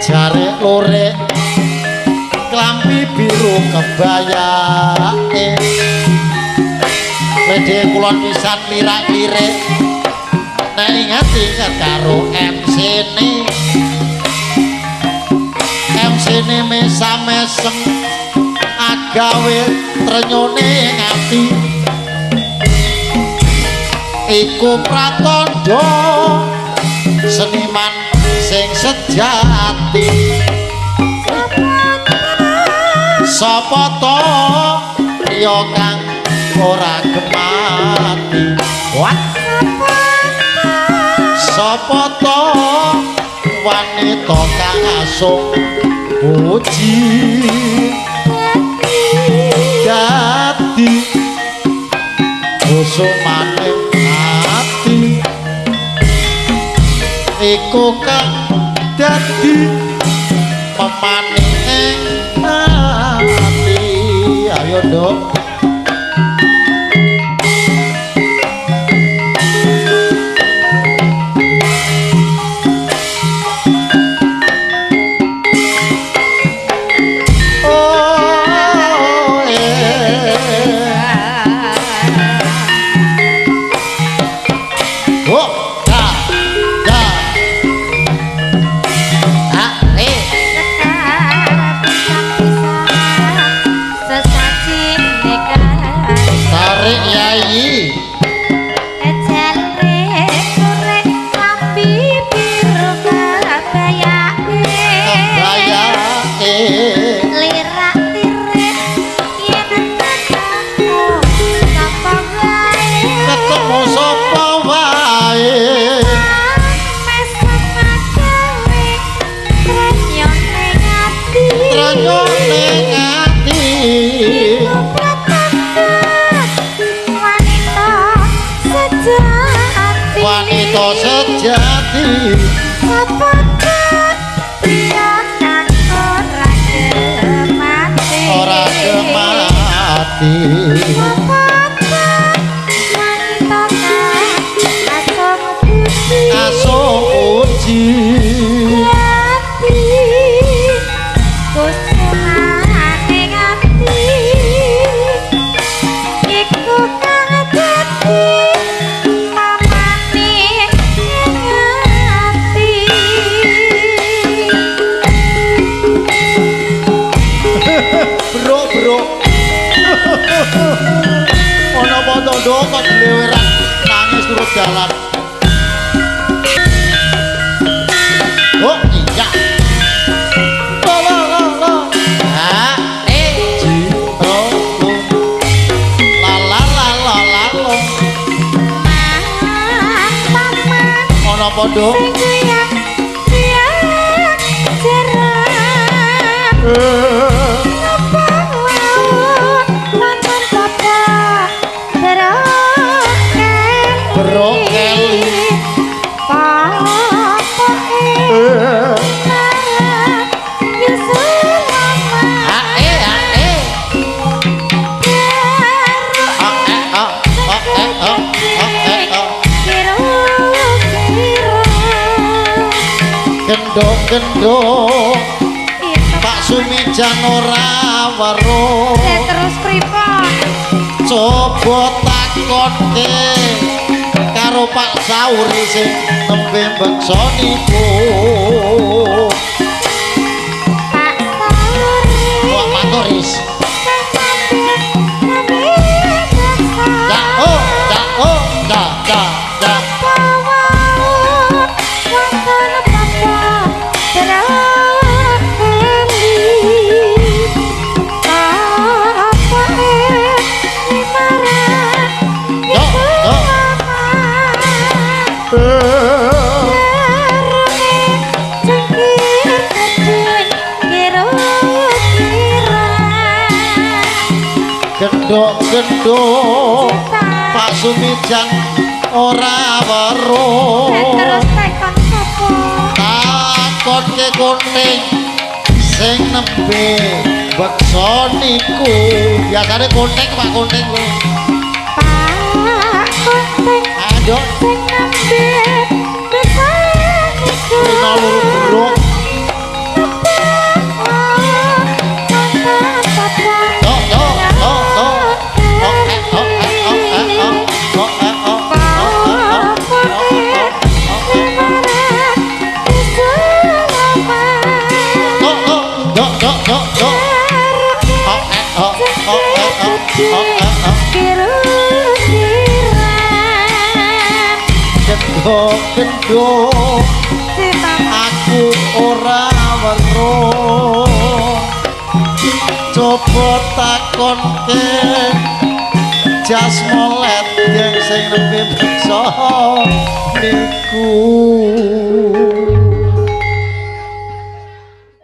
Jare lore klambi biru kebayake Lede kulon pisan lirak-lirik nek ingat-ingat karo MC-ne mesam-mesem agawe trenyone ngati iku pratandha seniman sing sejati sapa to ya kang ora gemati what sapa to wanita kang asung puji dadi kusumane ati iku kang dadi pemaning ati ayo dong wanita sejati ora gemati asung puji ono bodo kok leweran nangis turut jalan oh iya ono bodo gendong Pak Sumijan ora weruh terus pripun coba takonke karo Pak Sauri sing nembe beksa niku Pak Sauri kok maturis gendong Pak Sumijan ora weruh terus tekon sapa takon ke kuning sing nembe beksa niku biasane kontek Pak kontek lho Pak Kontek ayo sing ngambil besaniku dina loro bro Gendong aku ora weruh coba takonke jas molet yang sing nembe beksa niku